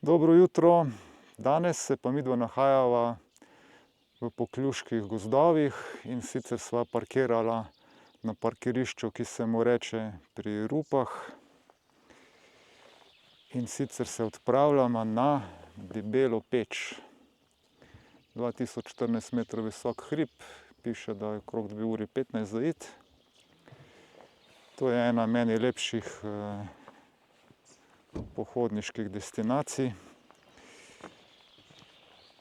Dobro jutro. Danes se pa midva nahajava v Pokljuških gozdovih, in sicer sva parkirala na parkirišču, ki se mu reče Pri Rupah. In sicer se odpravljamo na Debelo peč. 2014 metrov visok hrib, piše, da je okrog 2 uri 15 za iti. To je ena meni lepših pohodniških destinacij.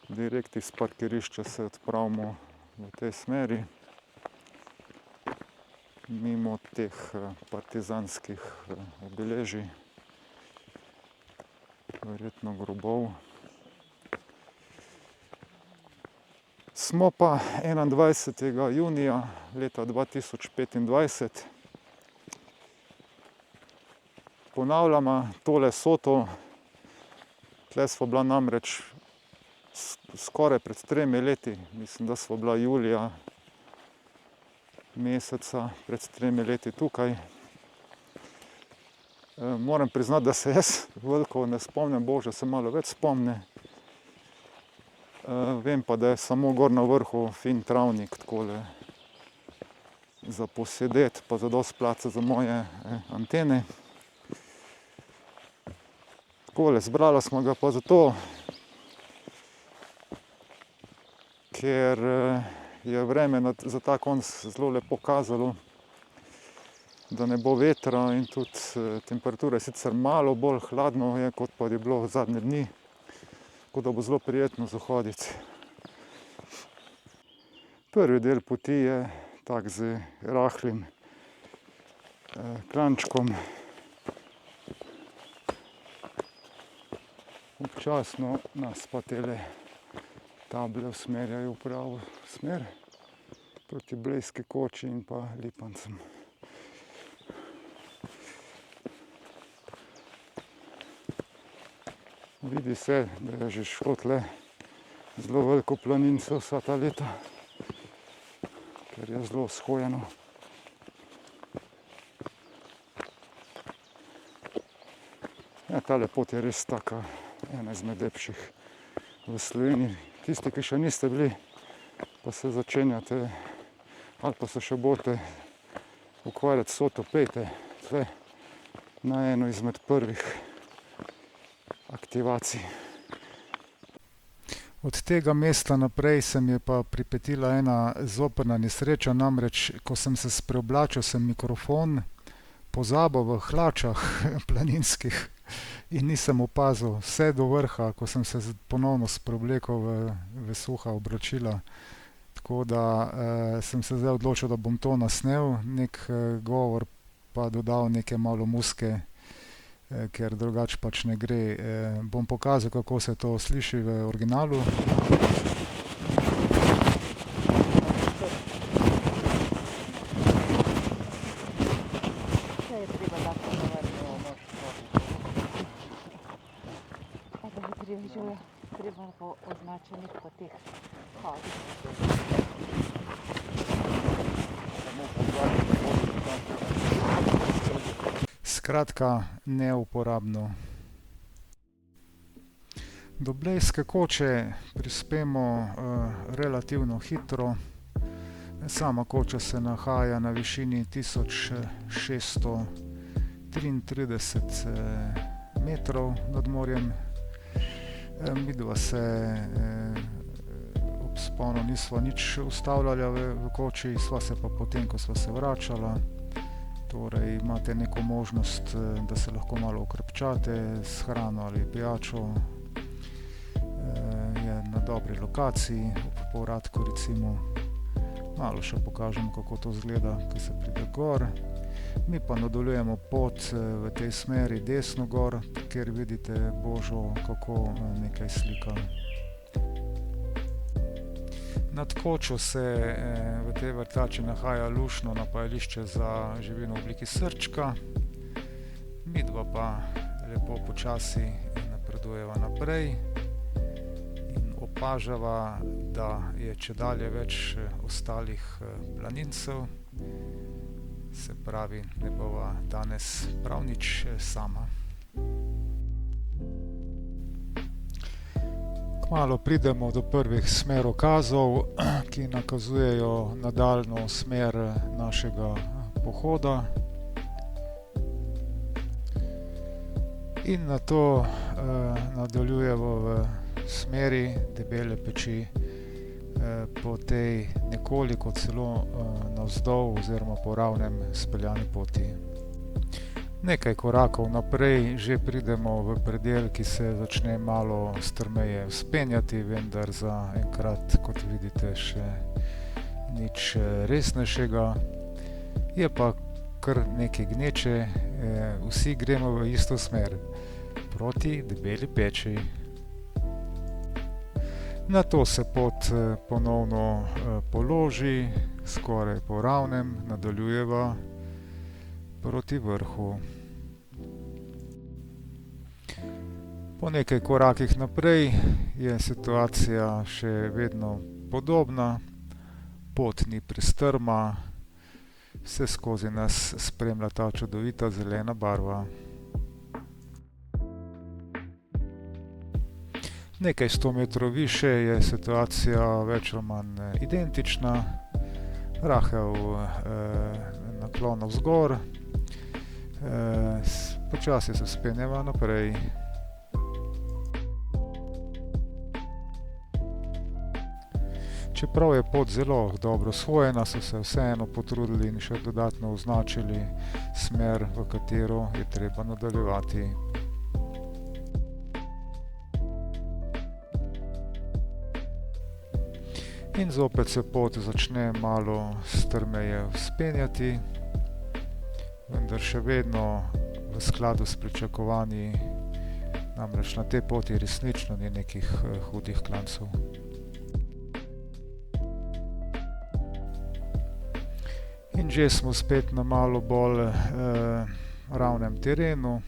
Direkt iz parkirišča se odpravimo v tej smeri, mimo teh partizanskih obeležij, verjetno grobov. Smo pa 21. junija leta 2025. Ponavljamo tole soto. Tle sva bila namreč skoraj pred 3 leti, mislim, da sva bila julija meseca pred 3 leti tukaj. Moram priznati, da se jaz veliko ne spomnim, Boža se malo več spomni. Vem pa, da je samo gor na vrhu fin travnik takole za posedeti, pa zadosti placa za moje antene. Takole, zbrala smo ga pa zato, ker je vreme za ta konec zelo lepo kazalo, da ne bo vetra, in tudi temperatura je sicer malo bolj hladno je, kot pa je bilo zadnje dni, tako da bo zelo prijetno za hoditi. Prvi del poti je tak z rahlim klančkom. Občasno nas pa tele table usmerjajo v pravo smer, proti Blejski koči in pa Lipancem. Vidi se, da je že šlo tle zelo veliko planincev vsa ta leta, ker je zelo shojeno. Ja, tale pot je res taka, ena izmed lepših v Sloveniji. Tisti, ki še niste bili, pa se začenjate ali pa se še boste ukvarjati s soto, pejte tle na eno izmed prvih aktivacij. Od tega mesta naprej se mi je pa pripetila ena zoprna nesreča, namreč ko sem se spreoblačil, sem mikrofon pozabil v hlačah planinskih in nisem opazil vse do vrha, ko sem se ponovno spreoblekel v suha oblačila. Tako da sem se zdaj odločil, da bom to nasnel, neki govor pa dodal neke malo muzike, ker drugače pač ne gre. Bom pokazal, kako se to sliši v originalu. Treba po označenih poteh hoditi. Skratka, neuporabno. Do Blejske koče prispemo relativno hitro. Sama koča se nahaja na višini 1633 metrov nad morjem. Midva se ob vzponu nisva nič ustavljala v koči, sva se pa potem, ko sva se vračala. Torej imate neko možnost, da se lahko malo okrepčate s hrano ali pijačo. Je na dobri lokaciji, ob povratku recimo. Malo še pokažem, kako to izgleda, ko se pride gor. Mi pa nadaljujemo pot v tej smeri desno gor, kjer vidite Božo, kako nekaj slika. Nad kočo se v tej vrtači nahaja luštno napajališče za živino v obliki srčka. Midva pa lepo počasi napredujeva naprej in opažava, da je čedalje več ostalih planincev. Se pravi, ne bova danes prav nič sama. Kmalu pridemo do prvih smerokazov, ki nakazujejo nadaljnjo smer našega pohoda. In nato nadaljujemo v smeri Debele peči po tej nekoliko celo navzdol oziroma po ravnem speljani poti. Nekaj korakov naprej že pridemo v predel, ki se začne malo strmeje vzpenjati, vendar za enkrat, kot vidite, še nič resnejšega. Je pa kar nekaj gneče, vsi gremo v isto smer, proti Debeli peči. Nato se pot ponovno položi, skoraj po ravnem, nadaljujeva proti vrhu. Po nekaj korakih naprej je situacija še vedno podobna, pot ni prestrma, vseskozi nas spremlja ta čudovita zelena barva. Nekaj 100 metrov više je situacija več ali manj identična, rahel naklon navzgor, počasi se vzpenjava naprej. Čeprav je pot zelo dobro osvojena, so se vseeno potrudili in še dodatno označili smer, v katero je treba nadaljevati. In zopet se pot začne malo strmeje vzpenjati, vendar še vedno v skladu s pričakovanji, namreč na tej poti resnično ni nekih hudih klancev. In že smo spet na malo bolj ravnem terenu,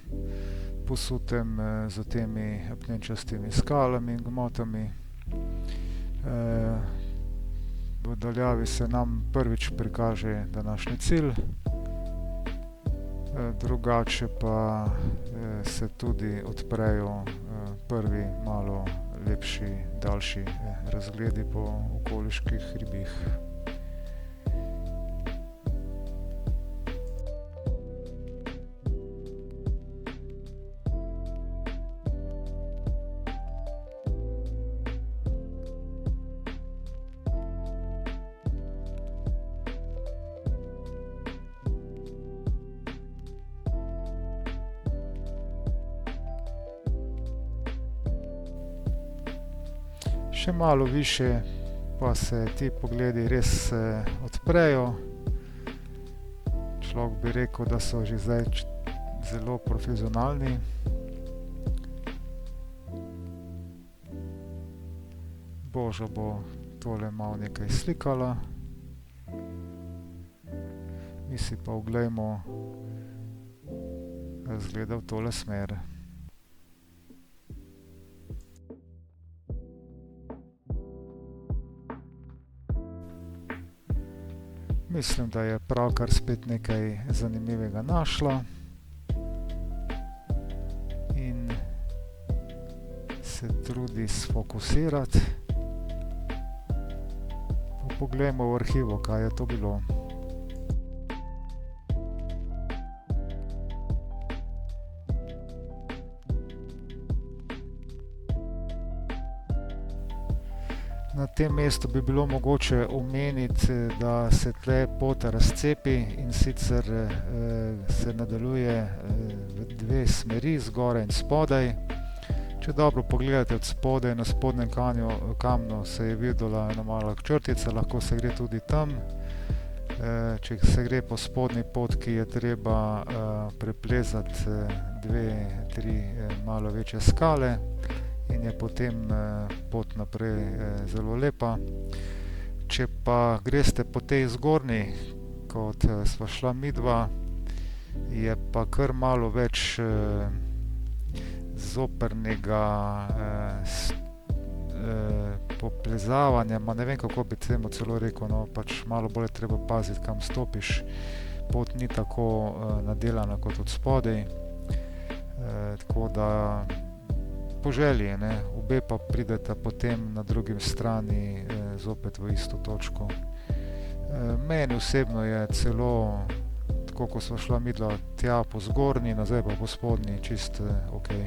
posutem za temi apnenčastimi skalami in gmotami. V daljavi se nam prvič prikaže današnji cilj, drugače pa se tudi odprejo prvi malo lepši, daljši razgledi po okoliških hribih. Še malo više pa se ti pogledi res odprejo. Človek bi rekel, da so že zdaj zelo profesionalni. Boža bo tole malo nekaj slikala. Mi si pa oglejmo, da izgleda v tole smer. Mislim, da je pravkar spet nekaj zanimivega našla in se trudi sfokusirati. Poglejmo v arhivu, kaj je to bilo. Na tem mestu bi bilo mogoče omeniti, da se tle pot razcepi in sicer se nadaljuje v dve smeri, zgoraj in spodaj. Če dobro pogledate od spodaj, na spodnjem kamnu se je videla ena mala črtica, lahko se gre tudi tam. Če se gre po spodnji potki, je treba preplezati dve, tri malo večje skale in je potem pot naprej zelo lepa. Če pa greste po tej zgornji, kot sva šla midva, je pa kar malo več zoprnega poplezavanja, ne vem, kako bi temu celo rekel, no, pač malo bolj je treba paziti, kam stopiš. Pot ni tako nadelana kot od spodaj, tako da po želji, ne, obe pa prideta potem na drugi strani zopet v isto točko. Meni osebno je celo, tako ko sva šla midva tja po zgornji, nazaj pa po spodnji, čist okej.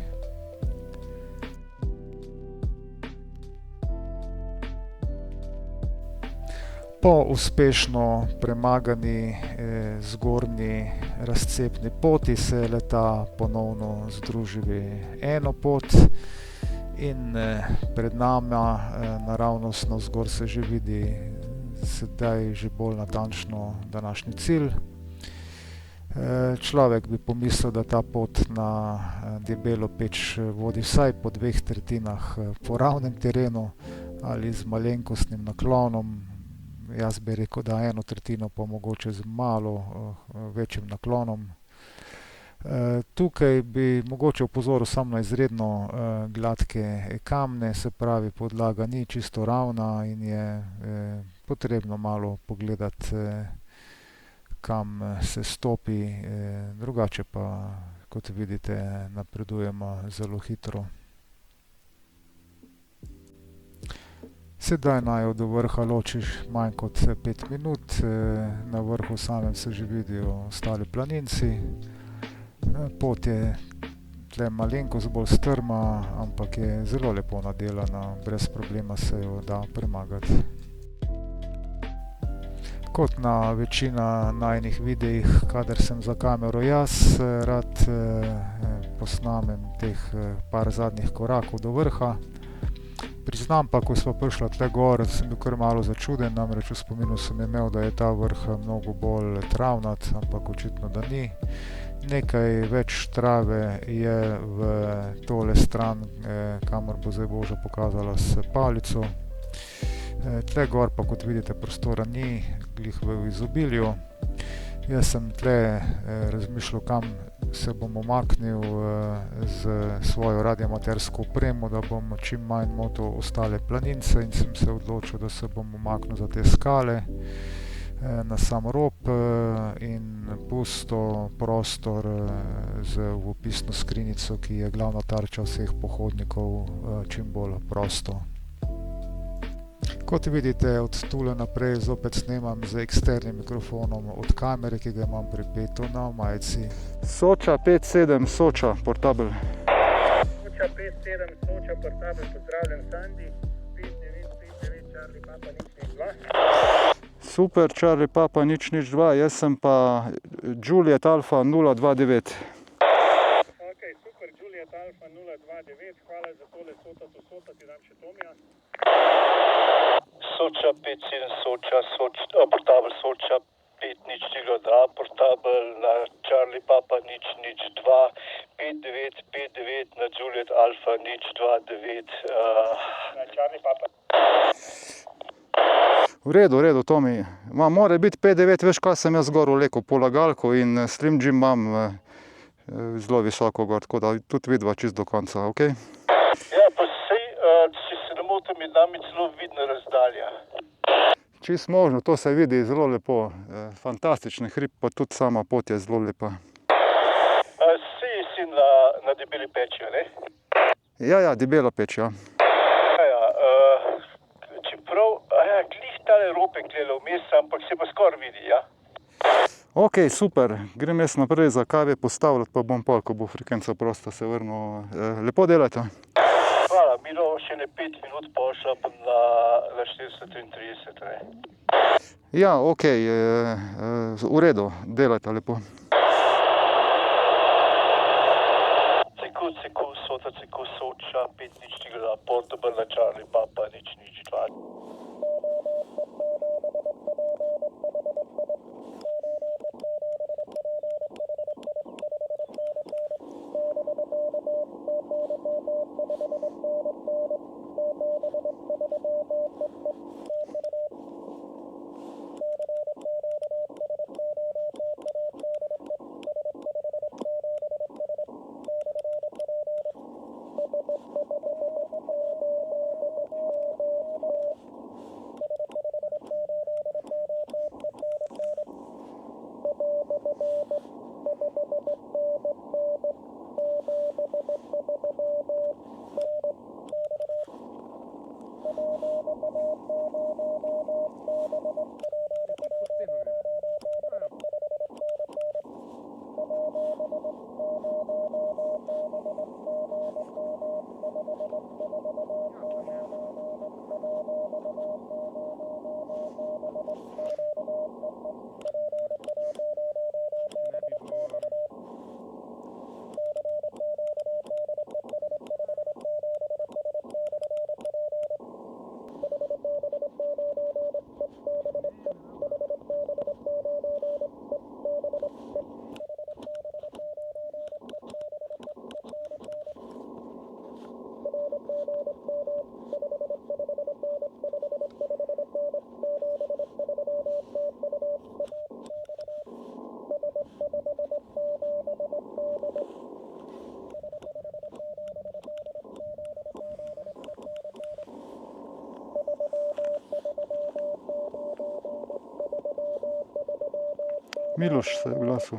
Po uspešno premagani zgornji razcepni poti se le-ta ponovno združi v eno pot in pred nama naravnost navzgor se že vidi sedaj že bolj natančno današnji cilj. Človek bi pomislil, da ta pot na Debelo peč vodi vsaj po 2/3 po ravnem terenu ali z malenkostnim naklonom. Jaz bi rekel, da 1/3 pa mogoče z malo večjim naklonom. Tukaj bi mogoče opozoril samo na izredno gladke kamne, se pravi podlaga ni čisto ravna in je potrebno malo pogledati, kam se stopi, drugače pa, kot vidite, napredujemo zelo hitro. Sedaj naju do vrha loči manj kot 5 minut, na vrhu samem se že vidijo ostali planinci. Pot je tle malenkost bolj strma, ampak je zelo lepo nadelana, brez problema se jo da premagati. Kot na večina najinih videih, kadar sem za kamero jaz, rad posnamem teh par zadnjih korakov do vrha. Priznam pa, ko sva prišla tle gor, sem bil kar malo začuden, namreč v spominu sem imel, da je ta vrh mnogo bolj travnat, ampak očitno, da ni. Nekaj več trave je v tole stran, kamor bo zdaj Boža pokazala s palico. Tle gor pa, kot vidite, prostora ni glih v izobilju. Jaz sem tle razmišljal, kam se bom umaknil s svojo radioamatersko opremo, da bom čim manj motil ostale planince, in sem se odločil, da se bom umaknil za te skale na sam rob in pustil prostor z opisno skrinjico, ki je glavna tarča vseh pohodnikov, čim bolj prosto. Kot vidite, od tule naprej zopet snemam z eksternim mikrofonom od kamere, ki ga imam pripeto na majici. Soča 5-7, Soča, portabel. Soča 5-7, Soča, portabel, pozdravljen Sandi, 5-9, Charlie Papa, nič 2. Super, Charlie Papa, nič 2, jaz sem pa Juliet Alfa 029. Ok, super, Juliet Alfa 029, hvala za tole Sota, ti dam še Tomija. Soča 5-7, Soča, portabel Soča 5-0-2, portabel na Charlie Papa 0-2, 5-9 na Juliet Alfa 0-2-9. Na Charlie Papa. V redu, Tomi. Mora biti 5-9, veš kaj sem jaz gor vlekel, polagalko in Slim Jim imam zelo visoko gor, tako da tudi vidva čist do konca, okej? Ja, pa sej, če se ne motim, je nami celo vidna razdalja. Čist možno, to se vidi zelo lepo, fantastičen hrib, pa tudi sama pot je zelo lepa. Sej si na Debeli peči, ne? Ja, Debela peč, ja. Čeprav, glih tale ropek gleda vmes, ampak se pa skoraj vidi, ja? Ok, super, grem jaz naprej za kave postavljati, pa bom pol, ko bo frekvenca prosta, se vrnil. Lepo delajte. Hvala, milo še ne 5 minut pošla na 433, ne? Ja, ok, v redu, delajte lepo. Ceku, Soča, 5-0-2, portabel na Charlie Papa 0-2. Miloš se je oglasil.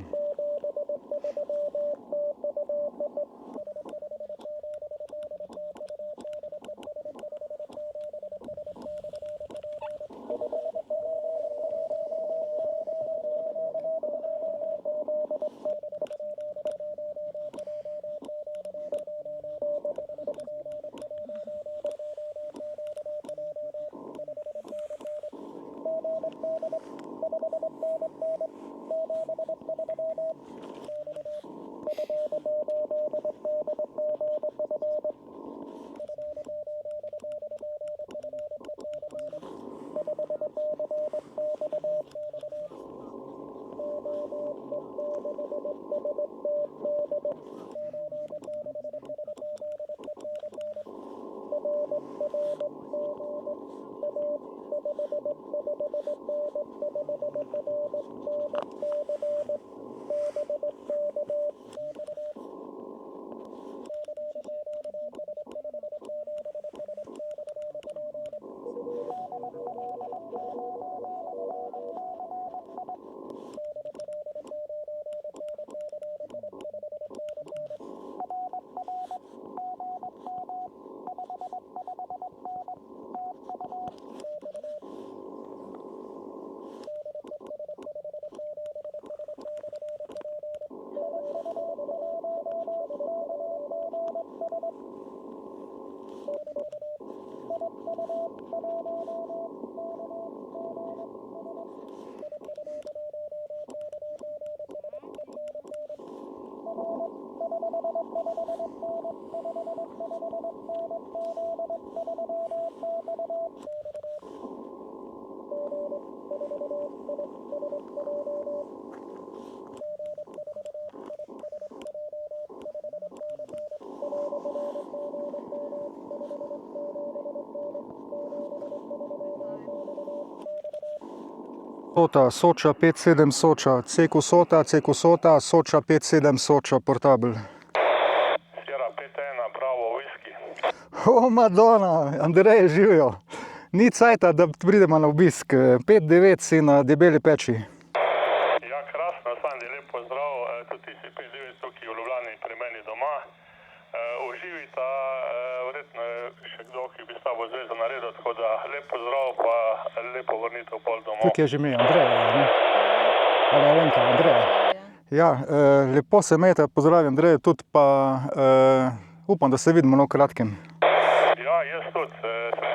Sota, Soča 5-7 Soča, Ceku Sota, Soča 5-7 Soča, portabel. Sierra 5-1, Bravo, whisky. O, Madonna, Andrej, živijo. Ni cajta, da pridemo na obisk. 5-9 si na Debeli peči. Ja, krasno, Sandi, lep pozdrav. Tudi ti si 5-9 tukaj v Ljubljani pri meni doma. Uživita, verjetno je še kdo, ki bi s tabo zvezo naredil, tako da lep pozdrav, pa lepo vrnitev pol domov. Tukaj je že ime, Andrej, ne? Ali Alenka, Andrej. Ja, lepo se imejte, pozdravim Andrej, tudi pa upam, da se vidimo na kratkem. Ja, jaz tudi, srečno.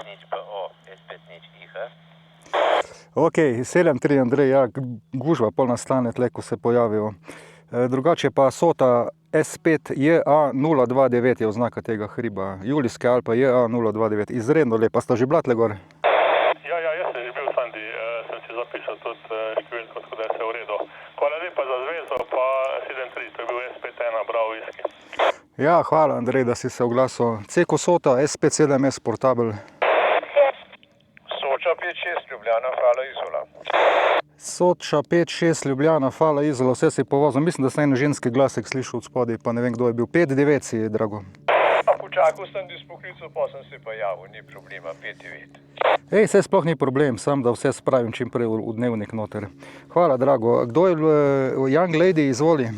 Nič pa o, S5 nič IH. Ok, 7-3 Andrej, ja, gužva pol nastane tle, ko se pojavijo. Drugače pa Sota S5 JA029 je oznaka tega hriba. Julijske Alpe JA029, izredno lepa. Sta že bila tle gor? Ja, jaz sem že bil, Sandi, sem si zapisal tudi številko, tako da je vse v redu. Hvala lepa za zvezo, pa 7-3, to je bil S5-1, Bravo, whisky. Ja, hvala Andrej, da si se oglasil. Ceku Sota S5-7S portabel. Soča 5-6 Ljubljana, hvala Izola. Soča 5-6 Ljubljana, hvala Izola, vse si povozil. Mislim, da sem en ženski glasek slišal od spodaj, pa ne vem, kdo je bil. 5-9 si, drago. Počakal sem ti s poklicu, pa sem se pa javil, ni problema, 5-9. Ej, vse sploh ni problem, sam da vse spravim čim prej v dnevnik noter. Hvala, drago. Kdo je Young Lady, izvoli?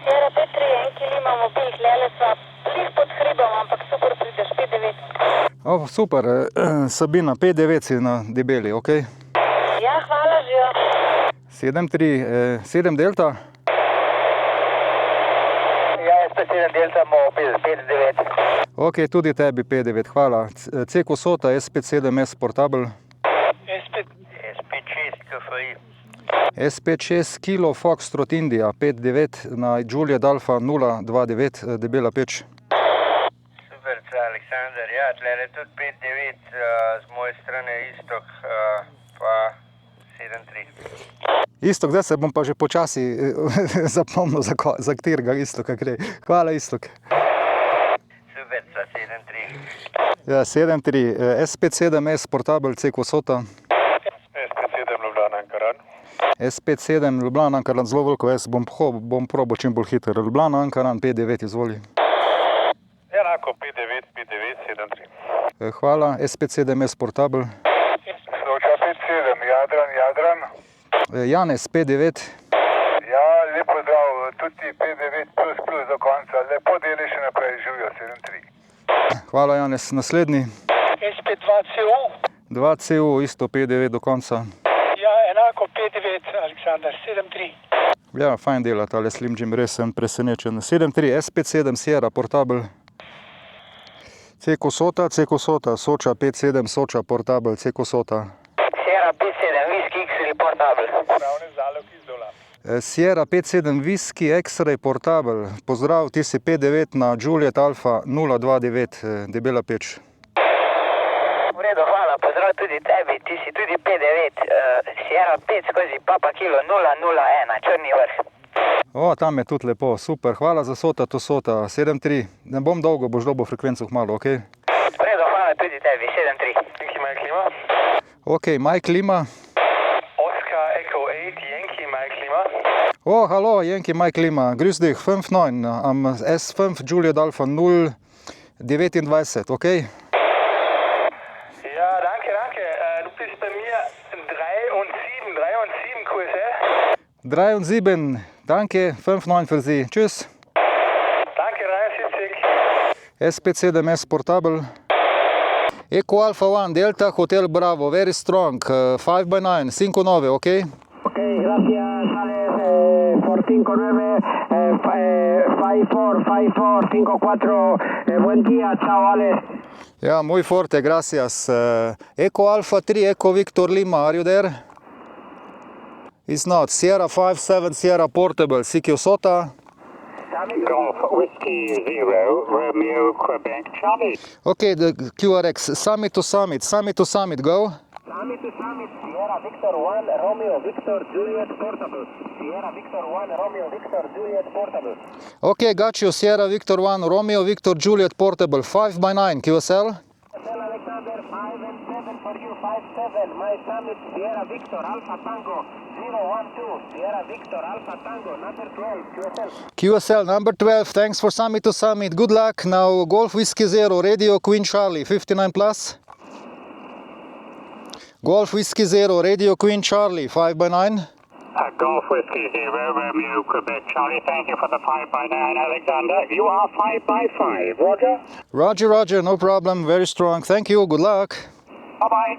Sierra 5-3, en ki nima mobil, glele sva lih pod hribom, ampak super prideš, 5-9. O, super, Sabina, 5-9 si na debeli, ok? Ja, hvala že. 7-3, 7 delta? Ja, SP7 delta mobil, 5-9. Ok, tudi tebi 5-9, hvala. CQ Sota, SP7S Portable. SP6 KFI. SP6 Kilo Foxtrot India, 5-9 na Juliet Alfa 029, debela peč. Super, Aleksandar. Ja, tle je tudi 5-9, z moje strani Istok, pa 7-3. Istok, zdaj se bom pa že počasi zapomnil, za katerega Istoka gre. Hvala, Istok. Super, 7-3. Ja, 7-3, SP7S Portable, CQ Sota. SP7 Ljubljana Ankaran. SP7 Ljubljana Ankaran, zelo veliko, jaz bom probal čim bolj hiter. Ljubljana Ankaran, 5-9, izvoli. Enako 5-9, 5-9, 7-3. Hvala, SP7S Portable. Soča 5-7, Jadran. Janez, 5-9. Ja, lepo zdrav, tudi 5-9 plus do konca. Lepo deli še naprej, živijo 7-3. Hvala, Janez. Naslednji. SP2CU. 2CU, isto 5-9 do konca. Ja, enako 5-9, Aleksandar, 7-3. Ja, fajn dela tale Slim Jim, res sem presenečen. 7-3, SP7 Sierra Portable. CQ Sota, Soča 5-7, Soča Portable, CQ Sota. Sierra 5-7, Whisky X-Ray Portable. Pravni zalog izdola. Sierra 5-7 Whisky X-Ray Portable. Pozdrav, ti si 5-9 na Juliet Alfa 029, debela peč. V redu, hvala, pozdrav tudi tebi, ti si tudi 5-9, Sierra 5 skozi Papa Kilo 001, Črni vrh. O, tam je tudi lepo, super, hvala za Sota, to Sota, 7-3. Ne bom dolgo, boš dobil frekvenco kmalu, ok? V redu, hvala tudi tebi, 7-3. Yankee Mike Lima. Ok, Mike Lima. Oscar Echo 8, Yankee Mike Lima. Oh, hallo, Yankee Mike Lima, grüß dich, 5-9, am S5 Juliet Alfa 029, ok? Ja, danke. Du bist bei mir 3 und 7 QSL. 3 und 7, danke, 5-9 für Sie, tschüss. Danke, 73. SP7S Portable. Eco Alpha 1, Delta Hotel Bravo, very strong, 5x9, 5-9, ok? Ok, gracias, Alex, por 5-9, 5-4, 5-4, buen día, chao, Alex. Ja, muy forte, gracias. Eco Alpha 3, Eco Victor Lima, are you there? It's not. Sierra 5-7, Sierra Portable, CQ Sota. Golf Whiskey 0, Romeo, Quebec, Charlie. Okay, the QRX, summit to summit, go. Summit to summit, Sierra Victor 1, Romeo, Victor, Juliet, Portable. Sierra Victor 1, Romeo, Victor, Juliet, Portable. Okay, got you, Sierra Victor 1, Romeo, Victor, Juliet, Portable, 5x9, QSL. Tell Alexander, 5 and 7 for you, 5-7, my summit, Sierra Victor, Alpha Tango, 012, Sierra Victor, Alpha Tango, number 12, QSL. QSL number 12, thanks for summit to summit, good luck. Now Golf Whiskey 0, Radio Queen Charlie, 59 plus. Golf Whiskey 0, Radio Queen Charlie, 5x9. Golf Whiskey 0, Romeo, Quebec, Charlie, thank you for the 5x9, Alexander. You are 5x5, Roger? Roger, no problem, very strong, thank you, good luck. Bye-bye,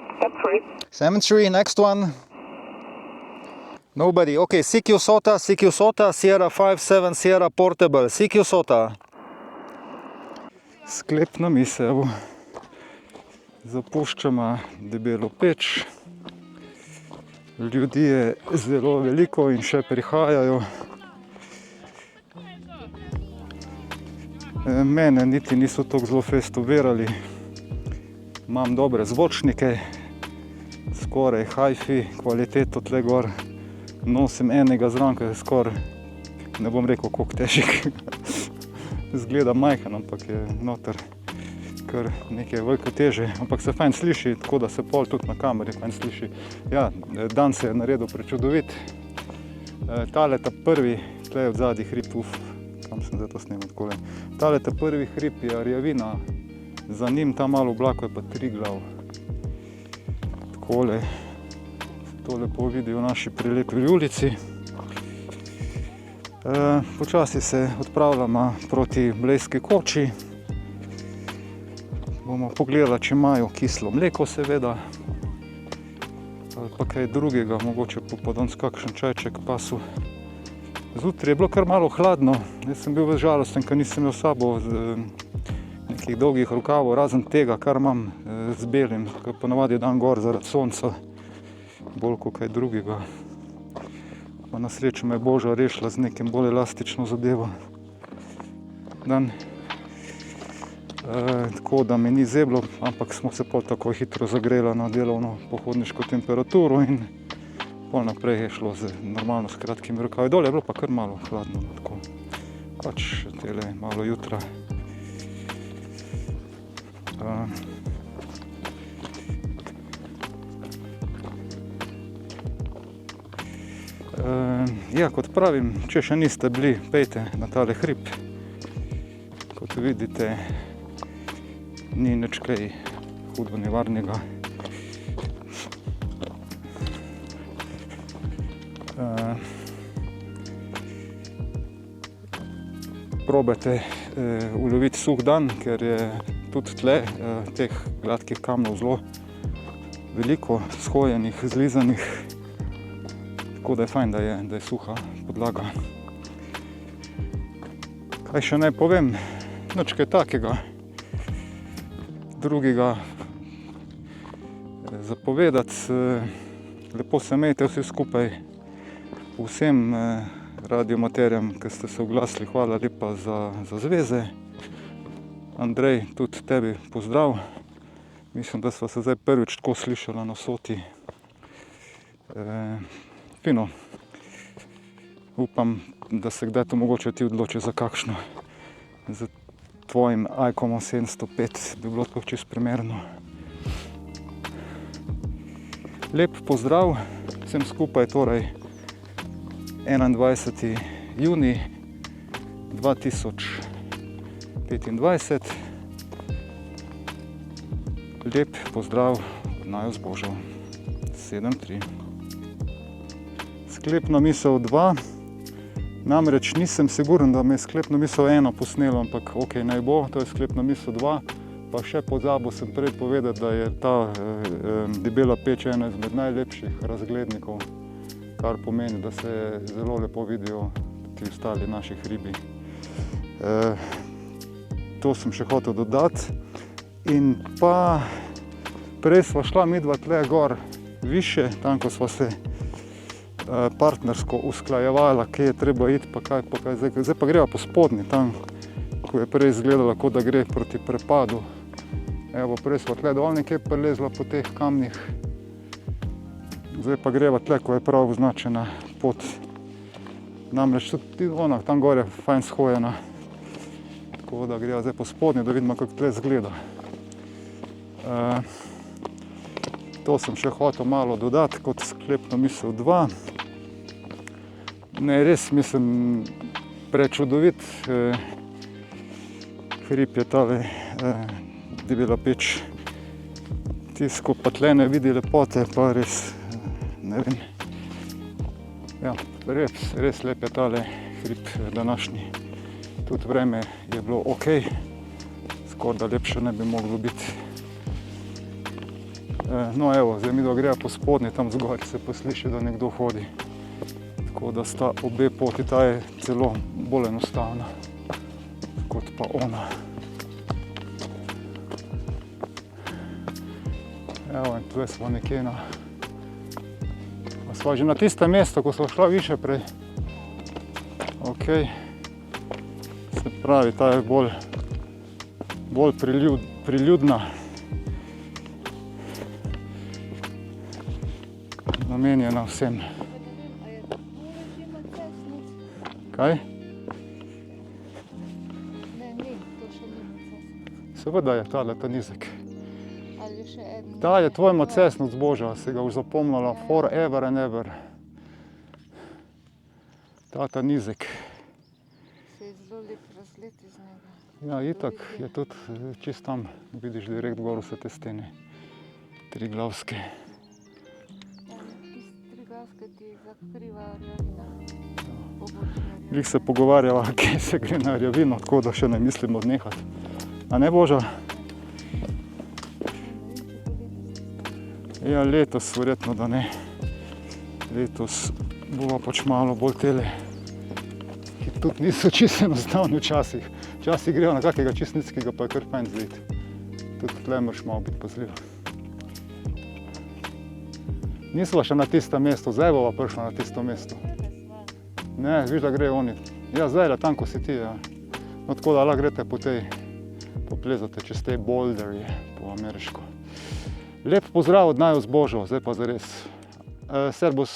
7-3. 7-3, next one. Nobody, okay, CQ Sota, Sierra 5-7, Sierra Portable, CQ Sota. Sklepna misel. Zapuščamo debelo peč. Ljudi je zelo veliko in še prihajajo. Mene niti niso tako zelo festovirali. Imam dobre zvočnike, skoraj hi-fi kvaliteto tle gor. Nosim enega zraven, ki je skoraj, ne bom rekel koliko težek. Zgleda majhen, ampak je noter kar nekaj veliko teže, ampak se fajn sliši, tako da se pol tudi na kameri fajn sliši. Ja, dan se je naredil prečudovit. Tale ta prvi, tle je od zadnji hrib, kam sem zdaj to snimal takole. Tale ta prvi hrib je Rjavina, za njim tam malo oblako je pa Triglav. Takole se to lepo vidi v naši prelepi ulici. Počasi se odpravljamo proti Blejski koči. Bomo pogledali, če imajo kislo mleko seveda. Ali pa kaj drugega, mogoče popoldanski kakšen čajček pasu. Zjutraj je bilo kar malo hladno, jaz sem bil ves žalosten, ker nisem imel s sabo nekih dolgih rokavov, razen tega, kar imam z belim, ker ponavadi dan gor zaradi sonca, bolj kot kaj drugega. Pa na srečo me je Boža rešila z nekim bolj elastično zadevo. Dan. Tako da me ni zeblo, ampak smo se pol tako hitro zagrela na delovno pohodniško temperaturo in pol naprej je šlo z normalno s kratkimi rokavi. Dole je bilo pa kar malo hladno, tako pač tele malo jutra. Ja, kot pravim, če še niste bili, pejte na tale hrib. Kot vidite, ni nič kaj hudo nevarnega. Probajte uloviti suh dan, ker je tudi tle teh gladkih kamnov zelo veliko, shojenih, zlizanih. Tako da je fajn, da je suha podlaga. Kaj še naj povem? Nič kaj takega drugega zapovedati. Lepo se imejte vsi skupaj. Vsem radiomaterjam, ki ste se oglasili, hvala lepa za zveze. Andrej, tudi tebi pozdrav. Mislim, da sva se zdaj prvič tako slišala na soti. Fino. Upam, da se kdaj to mogoče ti odloči za kakšno. Z tvojim iComom 705 bi bilo to čisto primerno. Lep pozdrav vsem skupaj, torej 21. junij 2025. Lep pozdrav od naju z Božo. 7-3. Sklepna misel 2. Namreč nisem siguren, da me je sklepna misel 1 posnelo, ampak ok, naj bo, to je sklepna misel 2. Pa še pozabil sem prej povedati, da je ta Debela peč ena izmed najlepših razglednikov, kar pomeni, da se zelo lepo vidijo ti ostali naši hribi. To sem še hotel dodati. In pa prej sva šla midva tle gor više, tam ko sva se partnersko usklajevala, kje je treba iti, pa kaj, zdaj pa greva po spodnji, tam, ko je prej izgledala, kot da gre proti prepadu. Evo, prej sva tle dol nekje prelezla po teh kamnih, zdaj pa greva tle, ko je prav označena pot. Namreč tudi ona, tam gor je fajn shojena, tako da greva zdaj po spodnji, da vidimo, kako tle izgleda. To sem še hotel malo dodati kot sklepno misel 2. Ne, res mislim, prečudovit hrib je tale Debela peč. Tisto, pa tle ne vidi lepote, pa res, ne vem. Ja, res lep je tale hrib današnji. Tudi vreme je bilo ok, skoraj da lepše ne bi moglo biti. No evo, zdaj midva greva po spodnji, tam zgori se posliši, da nekdo hodi. Tako da sta obe poti, ta je celo bolj enostavna kot pa ona. Evo, in tukaj smo nekje na... Sva že na tistem mestu, ko sva šla više prej. Ok. Se pravi, ta je bolj priljudna. Namenjena vsem. Kaj? Ne, ni, to še ni macesnik. Seveda je tale ta nizek. Ali še en. Ta je tvoj macesnik z Boža, si ga už zapomnila forever and ever. Ta nizek. Se je zelo lep razgled iz njega. Ja, itak je tudi čist tam, vidiš direkt gor vse te stene. Triglavske. Triglavske ti zakriva rjavina. Pobočna rjavina. Glih se pogovarjava, kje se gre na rjavino, tako da še ne mislimo odnehati. A ne, Boža? Ja, letos verjetno, da ne. Letos bova pač malo bolj tele, ki tudi niso čisto enostavni včasih. Včasih grejo na kakega čistnickega, pa je kar fajn zliti. Tudi tle moraš malo biti pazljiv. Nisva še na tistem mestu, zdaj bova prišla na tisto mesto. Ne, viš, da grejo oni. Ja, zdaj, tam, ko si ti, ja. No, tako da lahko greste po tej, poplezate čez te boulderje po ameriško. Lep pozdrav od naju z Božo, zdaj pa zares. Servus.